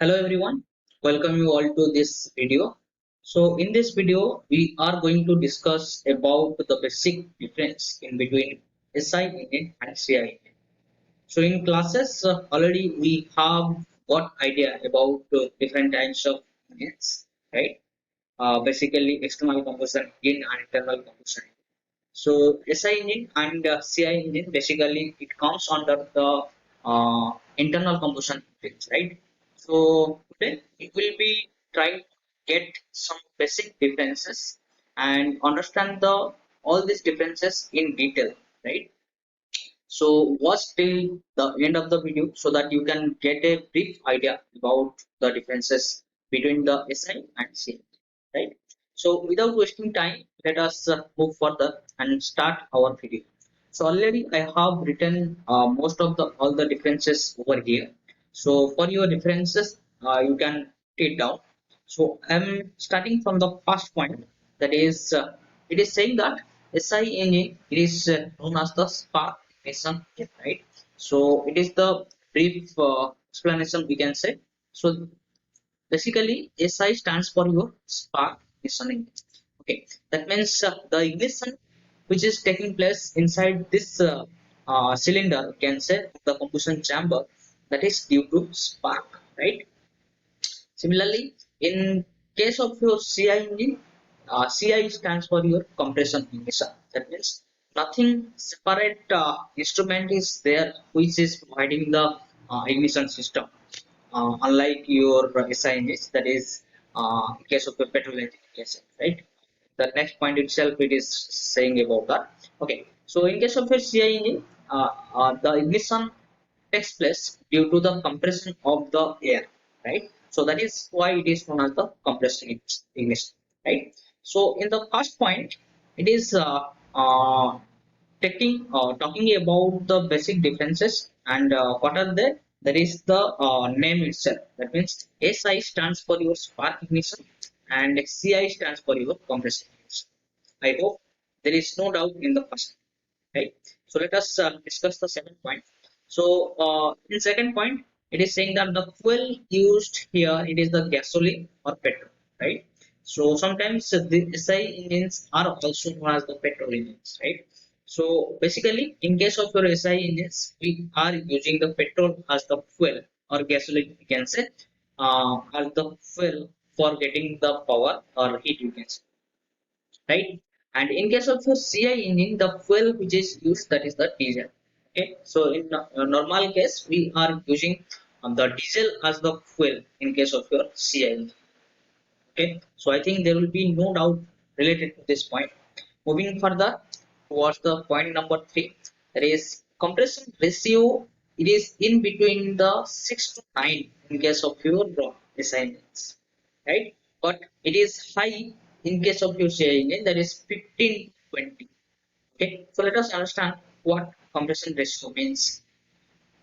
Hello everyone, welcome you all to this video. So in this video, we are going to discuss about the basic difference in between SI engine and CI engine. So in classes already we have got idea about different types of engines, right? Basically external combustion engine and internal combustion engine. So SI engine and CI engine basically it comes under the internal combustion engines, right? So today it will be trying to get some basic differences and understand the all these differences in detail, right? So watch till the end of the video so that you can get a brief idea about the differences between the SI and CI, right? So without wasting time, let us move further and start our video. So already I have written most of the all the differences over here. So for your differences, you can take it down. So I'm starting from the first point. That is, it is saying that SI engine it is known as the spark ignition, right? So it is the brief explanation we can say. So basically, SI stands for your spark ignition engine. Okay, that means the ignition which is taking place inside this cylinder, you can say the combustion chamber, that is due to spark, right? Similarly, in case of your CI engine, CI stands for your compression ignition. That means nothing separate instrument is there which is providing the ignition system. Unlike your SI engines, that is in case of the petrol engine, yes, right? The next point itself it is saying about that. Okay, so in case of a CI engine, the ignition takes place due to the compression of the air, right? So that is why it is known as the compression ignition, right? So in the first point, it is talking about the basic differences and what are they? There is the name itself. That means SI stands for your spark ignition and CI stands for your compression ignition. I hope there is no doubt in the first, right? So let us discuss the second point. So in second point, it is saying that the fuel used here it is the gasoline or petrol, right? So sometimes the SI engines are also known as the petrol engines, right? So basically, in case of your SI engines, we are using the petrol as the fuel or gasoline, we can say, as the fuel for getting the power or heat, you can say, right? And in case of a CI engine, the fuel which is used that is the diesel. Okay, so in a normal case, we are using the diesel as the fuel in case of your CI engine. Okay, so I think there will be no doubt related to this point. Moving further towards the point number three, that is compression ratio. It is in between the 6 to 9 in case of your SI engines, right? But it is high in case of your CI engine, that is 15-20. Okay, so let us understand what compression ratio means.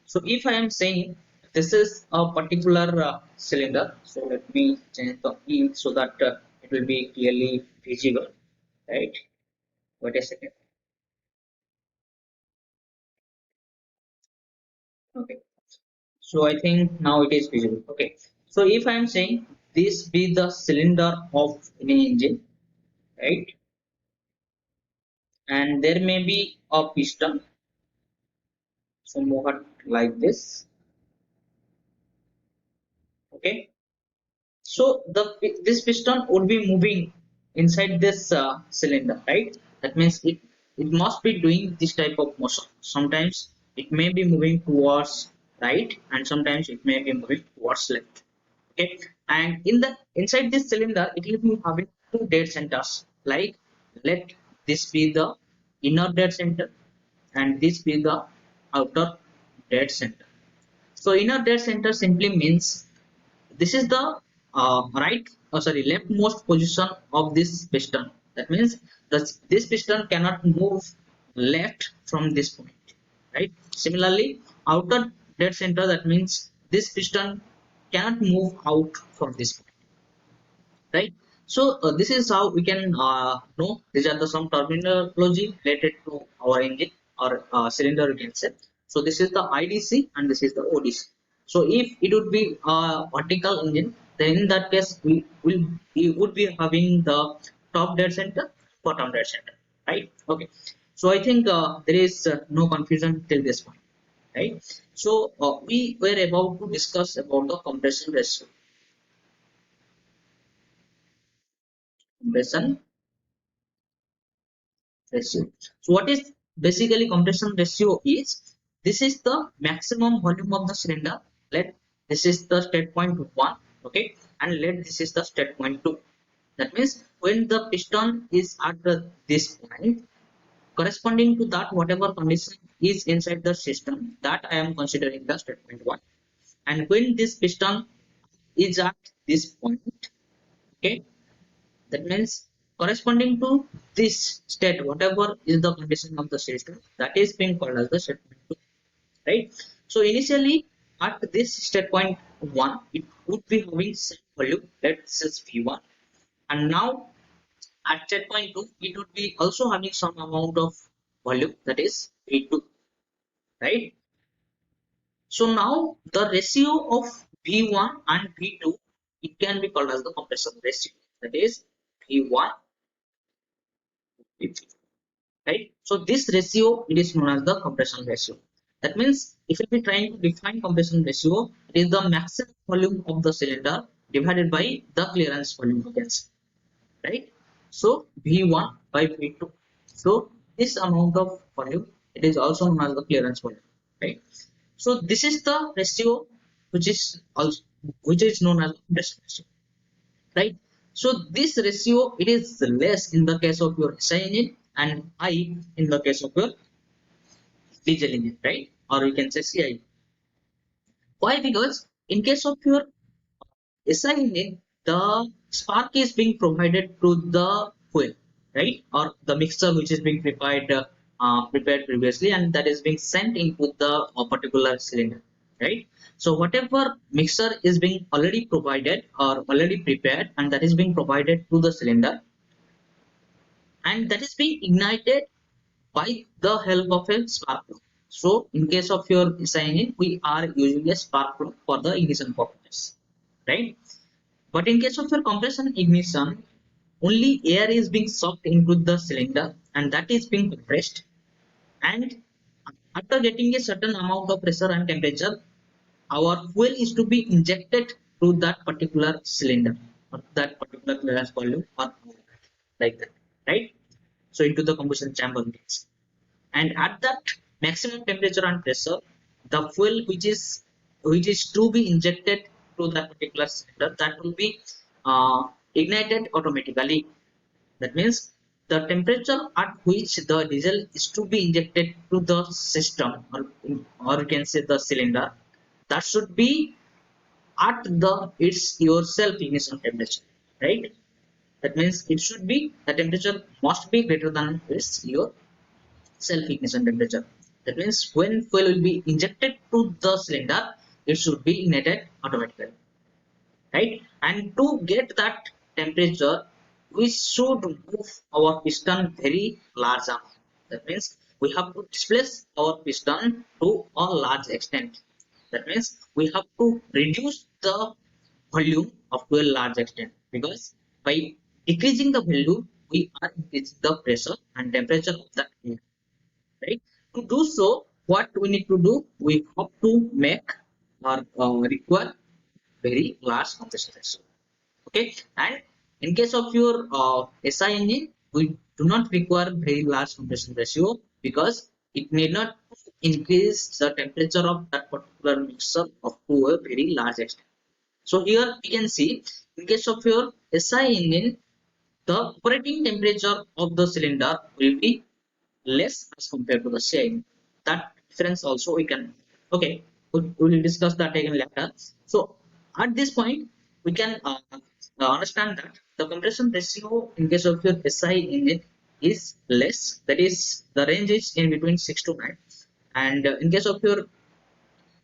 So if I am saying this is a particular cylinder, so let me change the E so that it will be clearly visible, right? Wait a second. Okay, so I think now it is visible. Okay, so if I am saying this be the cylinder of any engine, right? And there may be a piston, so move it like this. Okay, so this piston would be moving inside this cylinder, right? That means it must be doing this type of motion. Sometimes it may be moving towards right and sometimes it may be moving towards left. Okay, and in the inside this cylinder it will be having two dead centers. Like, let this be the inner dead center and this be the outer dead center. So inner dead center simply means this is the leftmost position of this piston. That means this piston cannot move left from this point, right? Similarly, outer dead center, that means this piston cannot move out from this point, right? So this is how we can know these are the some terminology related to our engine or cylinder, you can say. So this is the IDC and this is the ODC. So if it would be a vertical engine, then in that case we would be having the top dead center, bottom dead center, right? Okay, so I think there is no confusion till this point, right? So we were about to discuss about the compression ratio. Compression ratio. So what is basically compression ratio is, this is the maximum volume of the cylinder. Let this is the state point 1, okay, and let this is the state point 2. That means when the piston is at this point, corresponding to that whatever condition is inside the system, that I am considering the state point 1. And when this piston is at this point, okay, that means corresponding to this state, whatever is the condition of the system, that is being called as the state point 2, right? So initially at this state point 1, it would be having same volume, let's say V1, and now at state point 2, it would be also having some amount of volume, that is V2, right? So now the ratio of V1 and V2, it can be called as the compression ratio, that is V1 V2. Right? So this ratio, it is known as the compression ratio. That means if we be trying to define compression ratio, it is the maximum volume of the cylinder divided by the clearance volume of gas, right? So V1 by V2. So this amount of volume, it is also known as the clearance volume, right? So this is the ratio which is also known as compression ratio, right? So this ratio, it is less in the case of your SI engine and high in the case of your diesel engine, right? Or we can say CI. Why? Because in case of your SI engine, the spark is being provided to the fuel, right? Or the mixture which is being prepared previously, and that is being sent into the particular cylinder, right? So whatever mixture is being already provided or already prepared, and that is being provided to the cylinder, and that is being ignited by the help of a spark plug. So in case of your SI engine, we are using a spark plug for the ignition purposes, right? But in case of your compression ignition, only air is being sucked into the cylinder and that is being compressed. And after getting a certain amount of pressure and temperature, our fuel is to be injected to that particular cylinder or that particular clearance volume or like that, right? So into the combustion chamber gas. And at that maximum temperature and pressure, the fuel which is to be injected to that particular cylinder, that will be ignited automatically. That means the temperature at which the diesel is to be injected to the system, or you can say the cylinder, that should be at the its your self ignition temperature, right? That means it should be, the temperature must be greater than its your self ignition temperature. That means when fuel will be injected to the cylinder, it should be ignited automatically, right? And to get that temperature, we should move our piston very large amount. That means we have to displace our piston to a large extent. That means we have to reduce the volume of to a large extent, because by decreasing the volume, we are increasing the pressure and temperature of that air, right? To do so, what we need to do, we have to make or require very large compression ratio, okay? And in case of your SI engine, we do not require very large compression ratio, because it need not increase the temperature of that particular mixture of to a very large extent. So here we can see, in case of your SI engine, the operating temperature of the cylinder will be less as compared to the same. That difference also we can, okay, we will discuss that again later. So at this point, we can understand that the compression ratio in case of your SI engine is less, that is the range is in between 6 to 9, and in case of your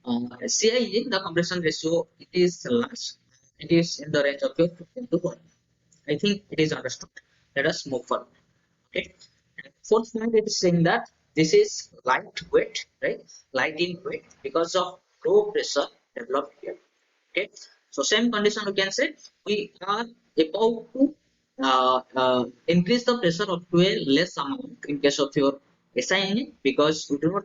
CI engine, the compression ratio, it is large, it is in the range of your 15 to 1. I think it is understood. Let us move forward. Okay. And fourth point, it is saying that this is lightweight, right? Light in weight because of low pressure developed here. Okay, so same condition we can say we are about to increase the pressure up to a less amount in case of your SI engine, because we do not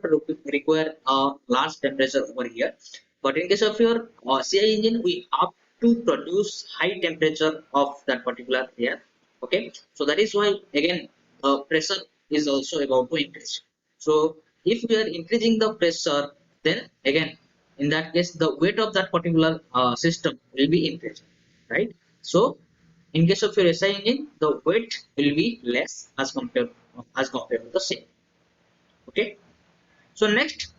require a large temperature over here. But in case of your CI engine, we have to produce high temperature of that particular air. Okay, so that is why again pressure is also about to increase. So if we are increasing the pressure, then again in that case the weight of that particular system will be increased, right? So in case of your SI engine, the weight will be less as compared to the same. Okay. So next,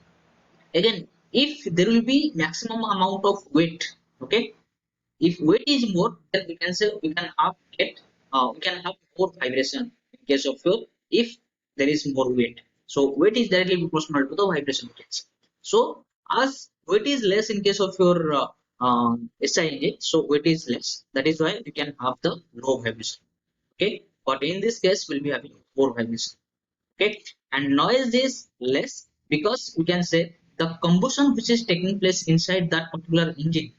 again, if there will be maximum amount of weight, okay, if weight is more, then we can say we can have more vibration in case of your if there is more weight. So weight is directly proportional to the vibration, we can say. So as weight is less in case of your SI engine, so weight is less. That is why we can have the low vibration. Okay, but in this case, we'll be having more vibration. Okay, and noise is less because we can say the combustion which is taking place inside that particular engine,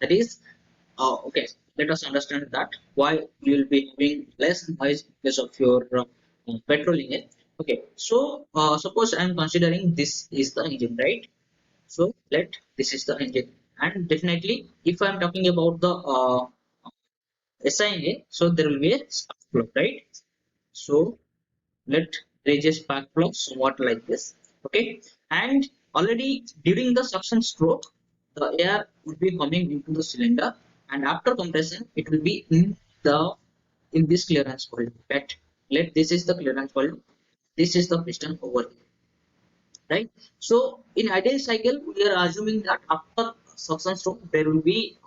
that is okay, let us understand that why you will be having less noise because of your petrol engine. Okay, so suppose I am considering this is the engine, right? So let this is the engine, and definitely if I am talking about the SI engine, so there will be a spark plug, right? So let raise a spark plug somewhat like this. Okay, and already during the suction stroke, the air would be coming into the cylinder, and after compression, it will be in this clearance valve. Let this is the clearance valve. This is the piston over here, right? So in ideal cycle, we are assuming that after suction stroke there will be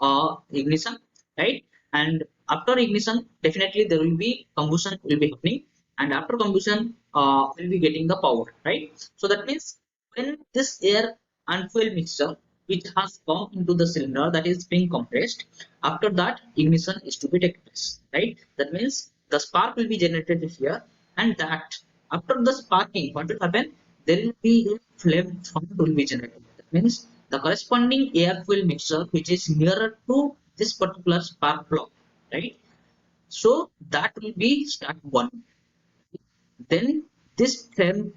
ignition, right? And after ignition, definitely there will be combustion will be happening, and after combustion we'll be getting the power, right? So that means when this air and fuel mixture which has come into the cylinder, that is being compressed, after that ignition is to be taken place, right? That means the spark will be generated here, and that after the sparking, what will happen? There will be a flame front will be generated. That means the corresponding air fuel mixture which is nearer to this particular spark plug, right? So that will be start one. Then this flame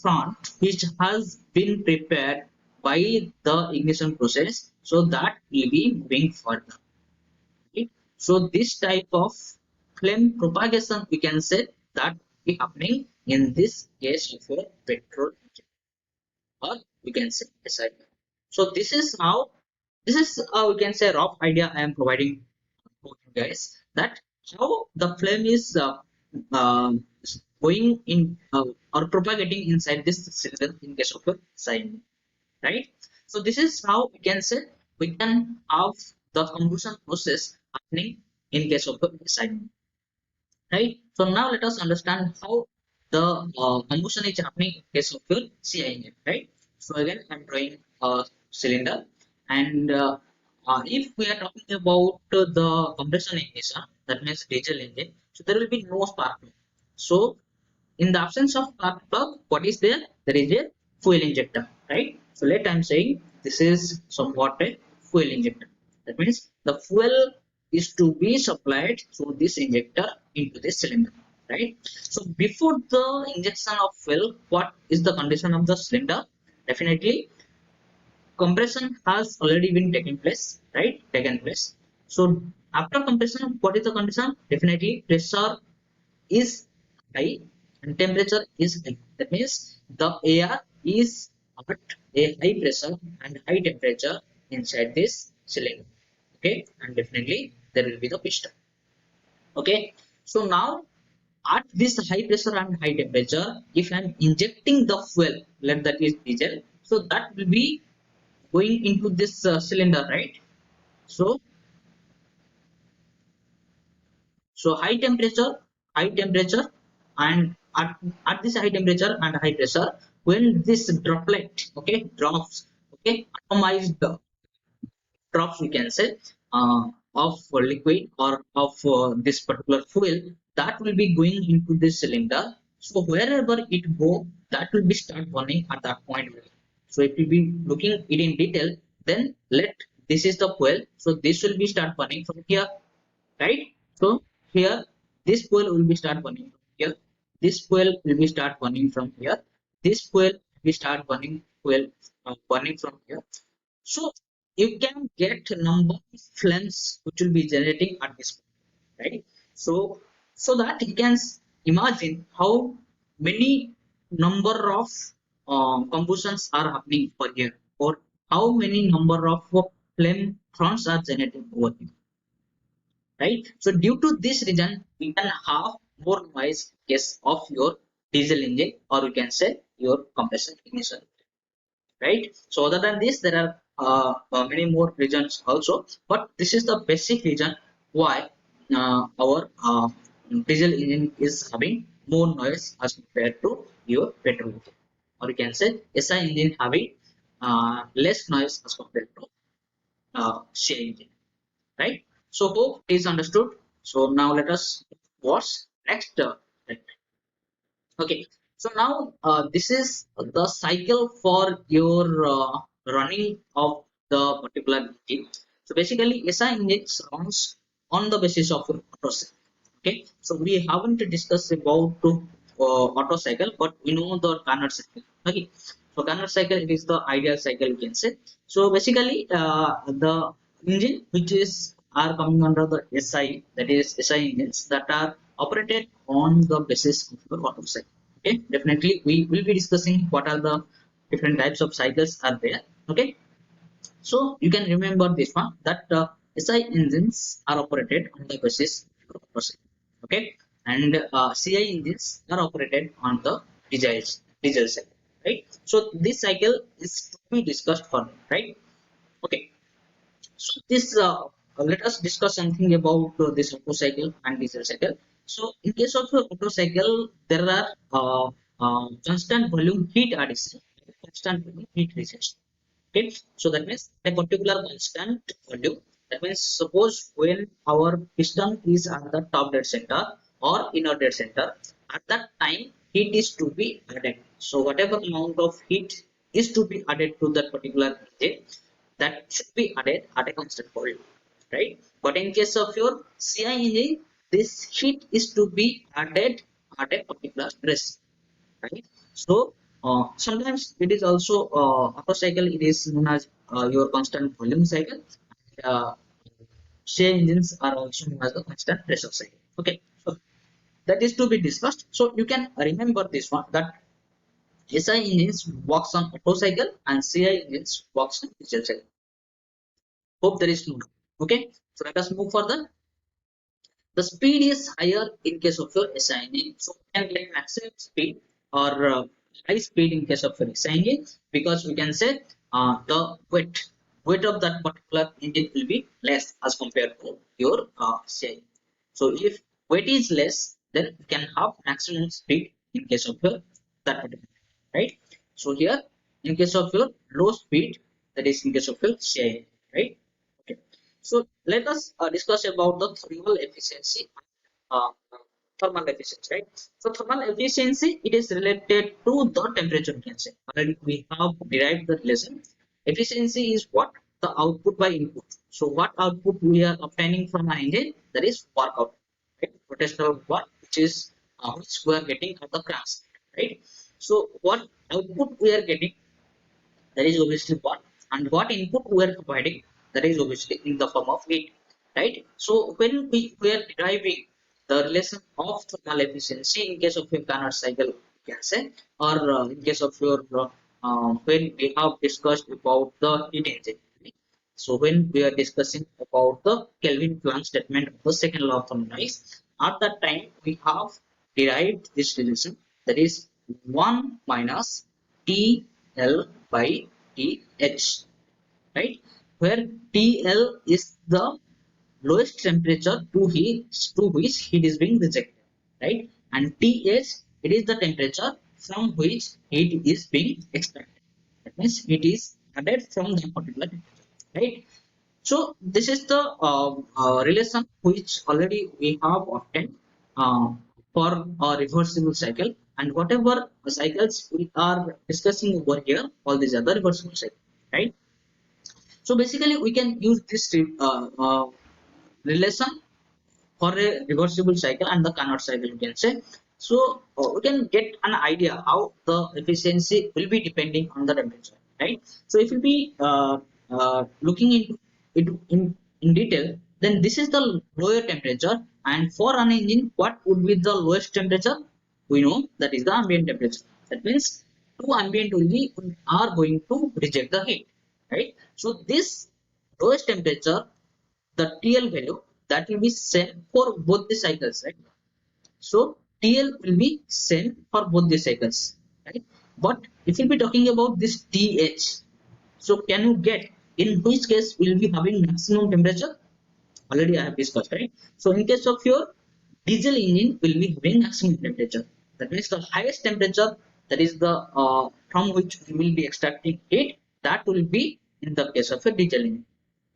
front which has been prepared by the ignition process, so that will be moving further. Right? So this type of flame propagation we can say that will be happening in this case of a petrol engine, or we can say SI. So this is how we can say rough idea I am providing for you guys, that how the flame is going in or propagating inside this cylinder in case of a sign, right? So this is how we can say we can have the combustion process happening in case of a sign, right? So now let us understand how the combustion is happening in case of your CI engine, right? So again, I'm drawing a cylinder, and if we are talking about the compression engine, that means diesel engine, so there will be no spark plug. So in the absence of spark plug, what is there? There is a fuel injector, right? So let I'm saying this is somewhat a fuel injector. That means the fuel is to be supplied through this injector into this cylinder, right? So before the injection of fuel, what is the condition of the cylinder? Definitely compression has already been taken place. So after compression, what is the condition? Definitely pressure is high and temperature is high. That means the air is at a high pressure and high temperature inside this cylinder. Okay, and definitely there will be the piston. Okay, so now at this high pressure and high temperature, if I'm injecting the fuel, let that is diesel, so that will be going into this cylinder, right? So high temperature, and at this high temperature and high pressure, when this droplet, okay, drops, okay, atomized drops, we can say, of liquid or of this particular fuel, that will be going into this cylinder. So wherever it go, that will be start burning at that point. So if we be looking it in detail, then let this is the fuel, so this will be start burning from here, right? So here this fuel will be start burning from here, this fuel will be start burning from here, this fuel will be start burning from here. So you can get number of flames which will be generating at this point, right? So so that you can imagine how many number of combustions are happening per year, or how many number of flame fronts are generated over here, right? So due to this reason, we can have more noise in case of your diesel engine, or you can say your compression ignition, right? So other than this, there are many more reasons also, but this is the basic reason why our diesel engine is having more noise as compared to your petrol engine, or you can say SI engine having less noise as compared to CI engine, right? So hope is understood. So now let us what's next. Right. Okay, so now this is the cycle for your running of the particular engine. So basically, SI engines runs on the basis of your auto cycle. Okay, so we haven't discussed about auto cycle, but we know the Carnot cycle. Okay, so Carnot cycle, it is the ideal cycle, you can say. So basically, the engine which is are coming under the SI, that is SI engines that are operated on the basis of the auto cycle. Okay, definitely we will be discussing what are the different types of cycles are there. Okay, so you can remember this one, that SI engines are operated on the basis of auto cycle. Okay, and CI engines are operated on the diesel cycle, right? So this cycle is to be discussed further, right? Okay, so this let us discuss something about this auto cycle and diesel cycle. So in case of auto cycle, there are constant volume heat addition, constant volume heat rejection. Okay, so that means a particular constant volume. That means suppose when our piston is at the top dead center or inner dead center, at that time heat is to be added. So whatever amount of heat is to be added to that particular engine, that should be added at a constant volume, right? But in case of your CI engine, this heat is to be added at a particular rest, right? So sometimes it is also auto cycle, it is known as your constant volume cycle. uh, CI engines are also known as the constant pressure cycle. Okay, so that is to be discussed. So you can remember this one, that SI engines works on auto cycle and CI engines works on diesel cycle. Hope there is no doubt. Okay, so let us move further. The speed is higher in case of your SI engine, so we can get maximum speed or high speed in case of your SI engine, because we can say the weight of that particular engine will be less as compared to your CI. So if weight is less, then you can have maximum speed in case of your that particular, right? So here in case of your low speed, that is in case of your CI, right? Okay. So let us discuss about the thermal efficiency. Uh, Thermal efficiency, right? So thermal efficiency, it is related to the temperature. We can say already we have derived the relation. Efficiency is what? The output by input. So what output we are obtaining from an engine, that is work output, right? Rotational work, which we are getting at the crankshaft, right? So what output we are getting, that is obviously what, and what input we are providing, that is obviously in the form of heat, right? So when we are deriving the relation of thermal efficiency in case of your Carnot cycle, you can say, or in case of your when we have discussed about the heat engine, right? So when we are discussing about the Kelvin Planck statement of the second law of thermodynamics, at that time we have derived this relation, that is 1 minus TL by TH, right? Where TL is the lowest temperature to which heat is being rejected, right? And TH, it is the temperature from which heat is being extracted. That means heat is added from that particular temperature, right? So this is the relation which already we have obtained uh, for a reversible cycle, and whatever cycles we are discussing over here, all these other reversible cycles, right? So basically we can use this relation for a reversible cycle and the Carnot cycle, you can say. So we can get an idea how the efficiency will be depending on the temperature, right? So if you be looking into it in detail, then this is the lower temperature, and for an engine what would be the lowest temperature? We know that is the ambient temperature. That means two ambient only are going to reject the heat, right? So this lowest temperature, the TL value, that will be same for both the cycles, right? So TL will be same for both the cycles, right? But if we'll be talking about this TH, so can you get in which case we'll be having maximum temperature? Already I have discussed, right? So in case of your diesel engine will be having maximum temperature. That means the highest temperature, that is the from which we will be extracting heat, that will be in the case of a diesel engine.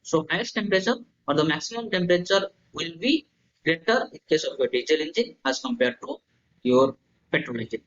So highest temperature or the maximum temperature will be greater in case of your diesel engine as compared to your petrol engine,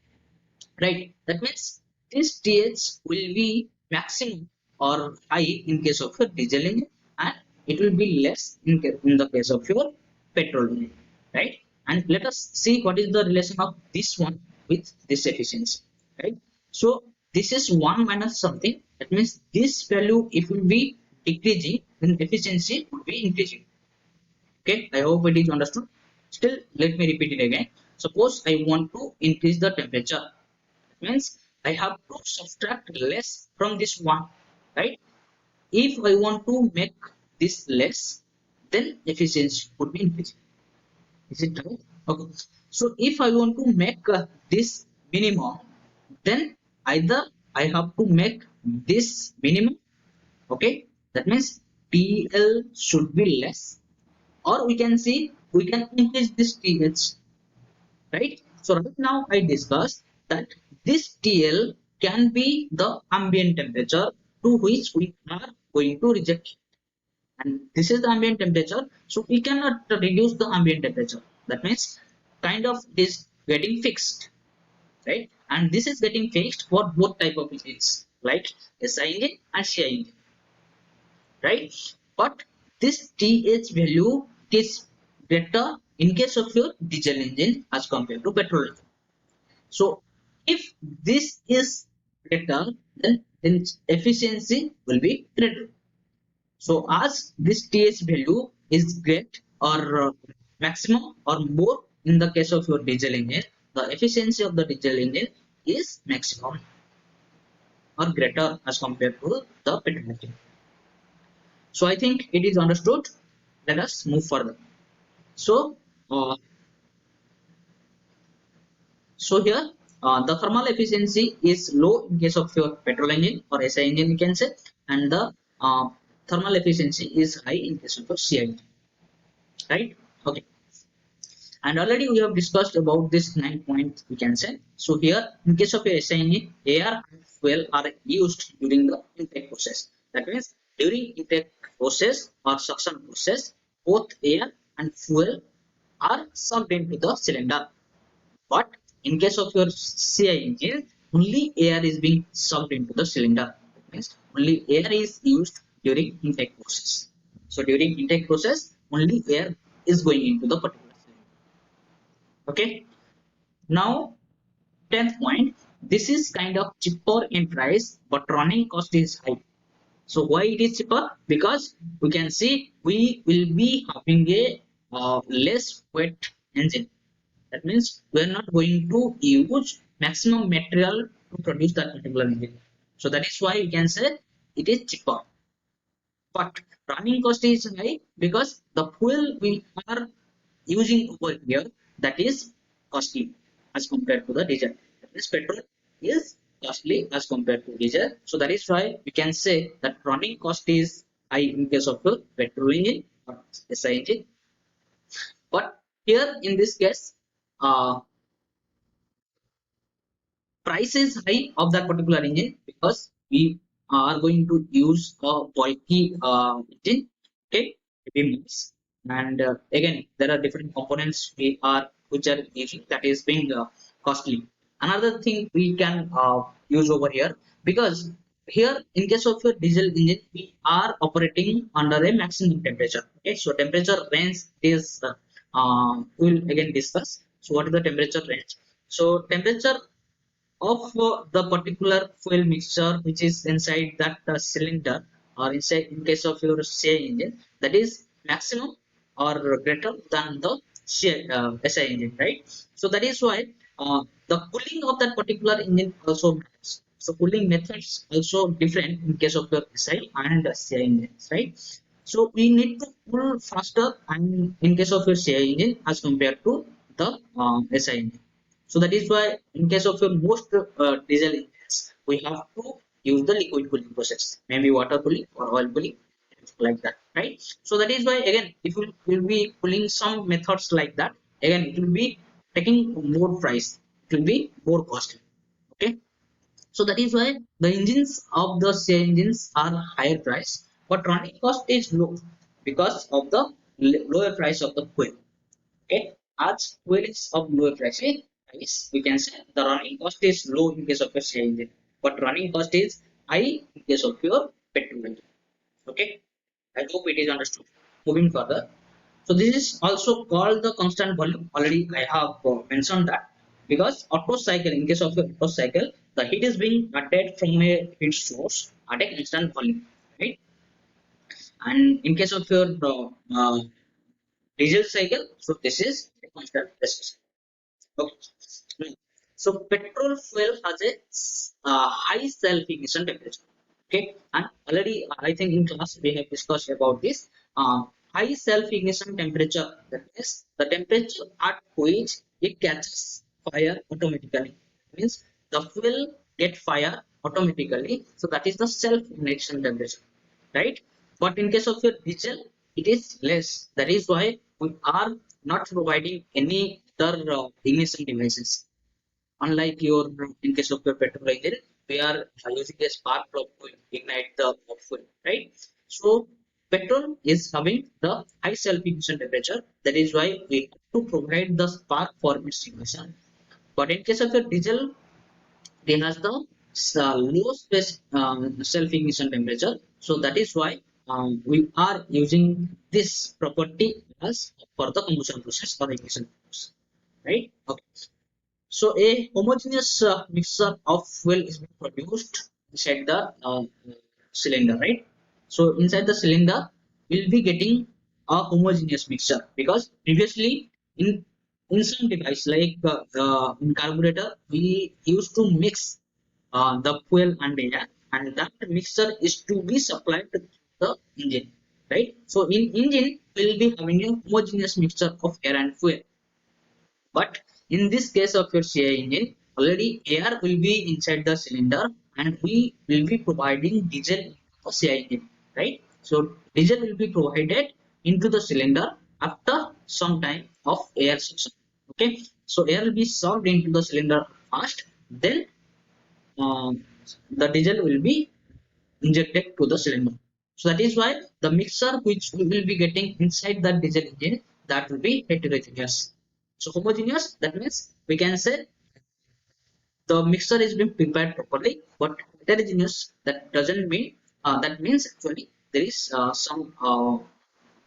right? That means this TH will be maximum or high in case of your diesel engine, and it will be less in the case of your petrol engine, right? And let us see what is the relation of this one with this efficiency, right? So this is 1 minus something. That means this value, if will be decreasing, then efficiency would be increasing. Okay, I hope it is understood. Still, let me repeat it again. Suppose I want to increase the temperature, means I have to subtract less from this one, right? If I want to make this less, then efficiency would be increasing. Is it right? Okay. So if I want to make this minimum, then either I have to make this minimum, okay? That means TL should be less, or we can see we can increase this TH, right? So right now I discussed that this TL can be the ambient temperature to which we are going to reject, and this is the ambient temperature, so we cannot reduce the ambient temperature. That means kind of this getting fixed, right? And this is getting fixed for both type of engines, like SI engine and CI engine, right? But this TH value is greater in case of your diesel engine as compared to petrol engine. So if this is greater, then efficiency will be greater. So as this TH value is great or maximum or more in the case of your diesel engine, the efficiency of the diesel engine is maximum or greater as compared to the petrol engine. So I think it is understood. Let us move further. So uh, So here the thermal efficiency is low in case of your petrol engine or SI engine, you can say, and the thermal efficiency is high in case of your CI engine, right? Okay. And already we have discussed about this 9 points, we can say. So here in case of your SI engine, air and fuel are used during the intake process. That means during intake process or suction process, both air and fuel are sucked into the cylinder. But in case of your CI engine, only air is being sucked into the cylinder. That means only air is used during intake process. So during intake process, only air is going into the particular cylinder. Okay. Now, 10th point. This is kind of cheaper in price, but running cost is high. So why it is cheaper? Because we can see we will be having a less weight engine. That means we are not going to use maximum material to produce that particular engine. So that is why we can say it is cheaper. But running cost is high because the fuel we are using over here, that is costly as compared to the diesel. That means petrol is costly as compared to diesel. So that is why we can say that running cost is high in case of the petrol engine or SI engine. But here in this case, uh, price is high of that particular engine because we are going to use a bulky engine, okay, heavy mass. And again, there are different components we are which are using, that is being costly. Another thing we can use over here, because here in case of your diesel engine, we are operating under a maximum temperature. Okay, so temperature range is we'll again discuss. So what is the temperature range? So temperature of the particular fuel mixture which is inside that cylinder, or inside in case of your CI engine, that is maximum or greater than the SI engine, right? So that is why the cooling of that particular engine also matters. So cooling methods also different in case of your SI and CI engines, right? So we need to cool faster and in case of your CI engine as compared to the SI engine. So that is why in case of your most diesel engines, we have to use the liquid cooling process, maybe water cooling or oil cooling, like that, right? So that is why again, if we will be cooling some methods like that, again it will be taking more price, it will be more costly. Okay, so that is why the engines of the CI engines are higher price, but running cost is low because of the lower price of the fuel. Okay, as fuel is of lower price, we can say the running cost is low in case of your CI engine, but running cost is high in case of your petrol engine. Okay, I hope it is understood. Moving further, so this is also called the constant volume. Already I have mentioned that, because Otto cycle, in case of the Otto cycle, the heat is being added from a heat source at a constant volume, right? And in case of your diesel cycle, so this is a constant pressure. Okay. Hmm. So petrol fuel has a high self-ignition temperature. Okay, and already I think in class we have discussed about this. High self-ignition temperature, that is the temperature at which it catches fire automatically. Means the fuel get fire automatically. So that is the self-ignition temperature, right? But in case of your diesel, it is less. That is why we are not providing any other ignition devices. Unlike your in case of your petrol engine, we are using a spark plug to ignite the fuel, right? So petrol is having the high self-ignition temperature. That is why we have to provide the spark for its ignition. But in case of your diesel, it has the low space self-ignition temperature. So that is why we are using this property as for the combustion process or ignition process, right? Okay. So a homogeneous mixture of fuel is being produced inside the cylinder, right? So inside the cylinder, we'll be getting a homogeneous mixture, because previously in some device like in carburetor, we used to mix the fuel and air, and that mixture is to be supplied to the engine, right? So in engine, we'll be having a homogeneous mixture of air and fuel. But in this case of your CI engine, already air will be inside the cylinder, and we will be providing diesel for CI engine, right? So diesel will be provided into the cylinder after some time of air suction. Okay, so air will be sucked into the cylinder first, then um, the diesel will be injected to the cylinder. So that is why the mixture which we will be getting inside that diesel engine, that will be heterogeneous. So homogeneous, that means we can say the mixture is being prepared properly, but heterogeneous, that doesn't mean that means actually there is some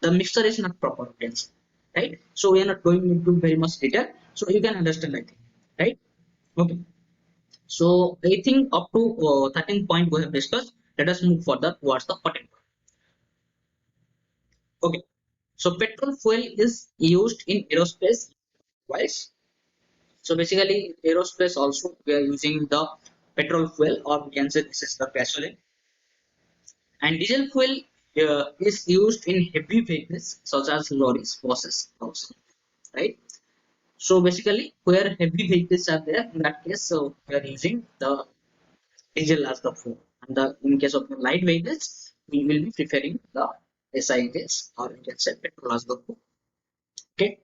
the mixture is not proper, right? So we are not going into very much detail, so you can understand, I think, right? Okay. So I think up to 13 point we have discussed. Let us move further towards the 14 point. Okay. So petrol fuel is used in aerospace device. So basically, aerospace also we are using the petrol fuel, or we can say this is the gasoline. And diesel fuel is used in heavy vehicles such as lorries, buses, also, right? So basically, where heavy vehicles are there, in that case, so we are using the diesel as the fuel. And in case of the light vehicles, we will be preferring the SI engines, or we can say petrol as the fuel. Okay.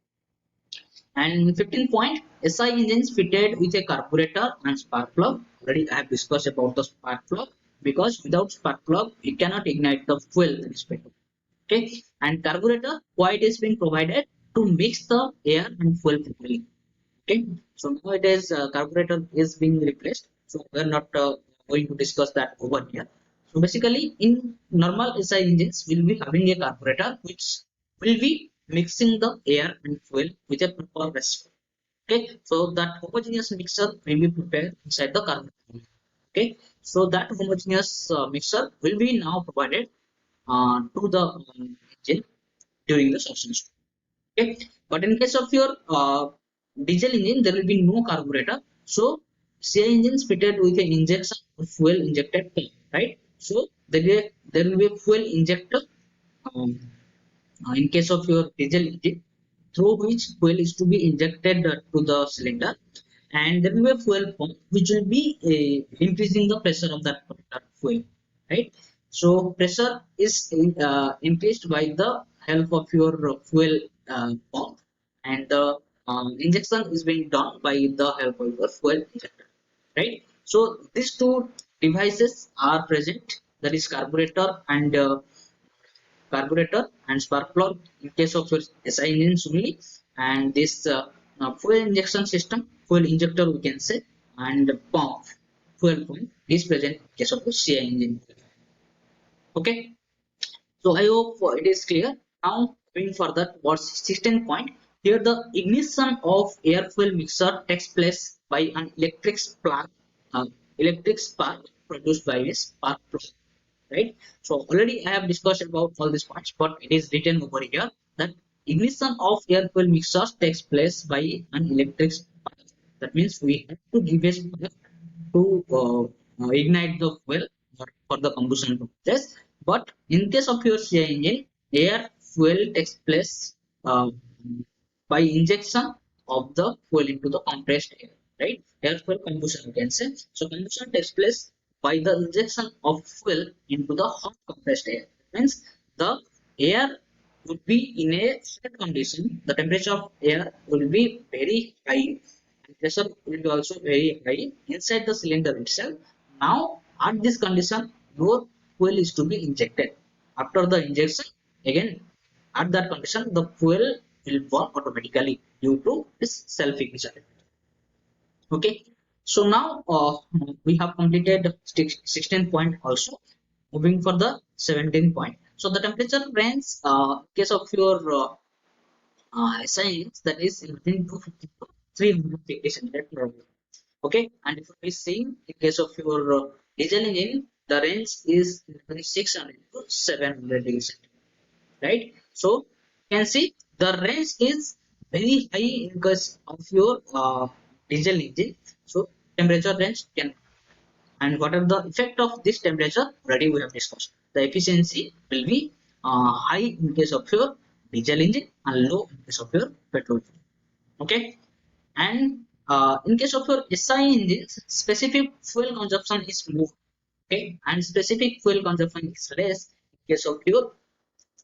And 15 point, SI engines fitted with a carburetor and spark plug. Already I have discussed about the spark plug, because without spark plug, you cannot ignite the fuel, that is petrol. Okay. And carburetor, why it is being provided? To mix the air and fuel properly. Okay. So nowadays carburetor is being replaced. So we are not going to discuss that over here. So basically, in normal SI engines, we'll be having a carburetor which will be mixing the air and fuel with a proper ratio. Okay, so that homogeneous mixture will be prepared inside the carburetor. Okay, so that homogeneous mixture will be now provided to the engine during the suction stroke. Okay, but in case of your diesel engine, there will be no carburetor. So CI engines fitted with an injection of fuel injected tank, right? So there will be a fuel injector um, in case of your diesel engine, through which fuel is to be injected to the cylinder, and there will be a fuel pump which will be increasing the pressure of that particular fuel, right? So pressure is increased by the help of your fuel pump, and the injection is being done by the help of the fuel injector, right? So these two devices are present, that is carburetor and spark plug in case of your SI engines only, and this fuel injection system, fuel injector we can say, and pump, fuel pump is present in case of the CI engine. Okay, so I hope it is clear. Now going further towards 16th point, here the ignition of air fuel mixer takes place by an uh, electric spark produced by a spark plug, right? So already I have discussed about all these points, but it is written over here that ignition of air fuel mixture takes place by an electric spark. That means we have to give a spark to ignite the fuel for the combustion process. But in case of your CI engine, air fuel takes place uh, by injection of the fuel into the compressed air, right? Air fuel combustion, you can say. So combustion takes place by the injection of fuel into the hot compressed air. That means the air would be in a set condition. The temperature of air will be very high, and pressure will be also very high inside the cylinder itself. Now, at this condition, your fuel is to be injected. After the injection, again, at that condition, the fuel will burn automatically due to this self-ignition. Okay, so now we have completed 16 point also. Moving for the 17 point. So the temperature range, case of your SI, that is in between 250 to 300 degrees centigrade normally. Okay, and if we see in case of your diesel engine, the range is between 600 to 700 degrees centigrade, right? So you can see the range is very high in case of your diesel engine. So temperature range can, and what are the effect of this temperature already we have discussed. The efficiency will be high in case of your diesel engine and low in case of your petrol engine. Okay, and in case of your SI engines, specific fuel consumption is more, okay, and specific fuel consumption is less in case of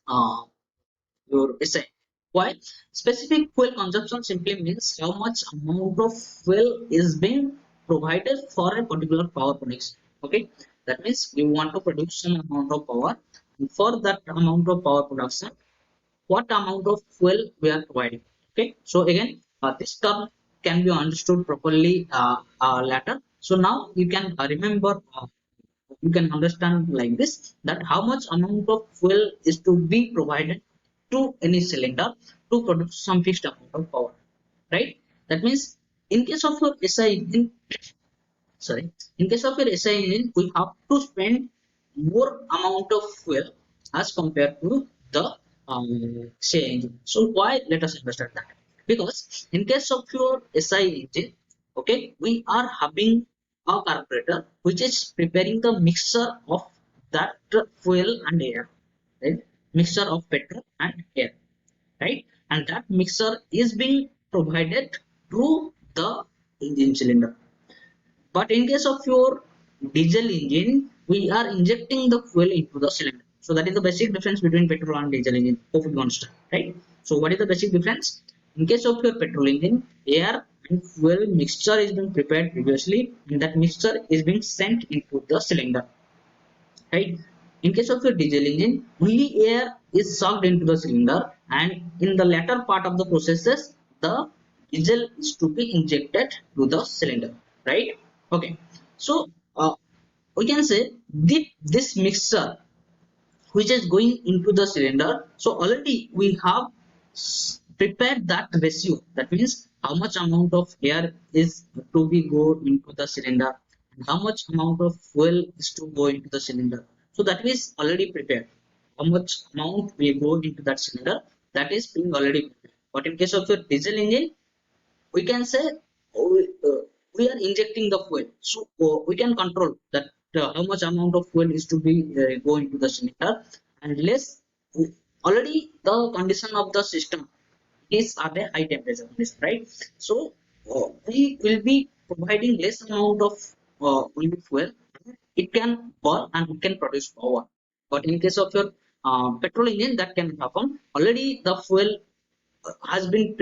uh, your SI. Why? Specific fuel consumption simply means how much amount of fuel is being provided for a particular power production. Okay, that means we want to produce some amount of power, and for that amount of power production, what amount of fuel we are providing. Okay, so again, this term can be understood properly later. So now you can remember, you can understand like this, that how much amount of fuel is to be provided to any cylinder to produce some fixed amount of power, right? That means in case of your SI engine, sorry, in case of your SI engine, we have to spend more amount of fuel as compared to the CI engine. So why? Let us understand that. Because in case of your SI engine, okay, we are having a carburetor which is preparing the mixture of that fuel and air, right? Mixture of petrol and air, right? And that mixture is being provided through the engine cylinder. But in case of your diesel engine, we are injecting the fuel into the cylinder. So that is the basic difference between petrol and diesel engine. Hope you understand, right? So what is the basic difference? In case of your petrol engine, air and fuel mixture is being prepared previously, and that mixture is being sent into the cylinder, right? In case of your diesel engine, only air is sucked into the cylinder, and in the latter part of the processes, the diesel is to be injected to the cylinder, right? Okay, so we can say this mixture which is going into the cylinder. So already we have prepared that ratio. That means how much amount of air is to be go into the cylinder and how much amount of fuel is to go into the cylinder. So that is already prepared. How much amount will go into that cylinder, that is being already prepared. But in case of your diesel engine, we can say we are injecting the fuel, so we can control that how much amount of fuel is to be go into the cylinder, and less already the condition of the system is at a high temperature condition, right? So we will be providing less amount of only fuel. It can burn and it can produce power. But in case of your petrol engine, that can happen. Already the fuel has been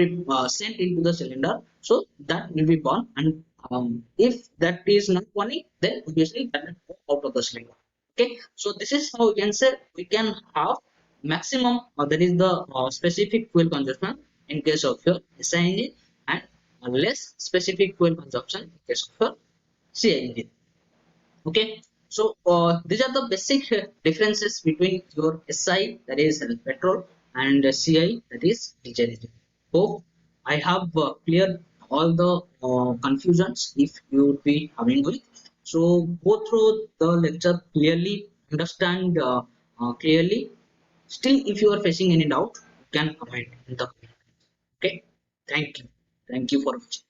sent into the cylinder, so that will be burned. And if that is not burning, then obviously that will go out of the cylinder. Okay, so this is how we can say we can have maximum, that is the specific fuel consumption in case of your SI engine, and less specific fuel consumption in case of your CI engine. Okay, so these are the basic differences between your SI, that is petrol, and CI, that is diesel engine. Hope I have cleared all the confusions if you would be having with. So go through the lecture clearly, understand clearly. Still if you are facing any doubt, you can comment in the comment. Okay, thank you for watching.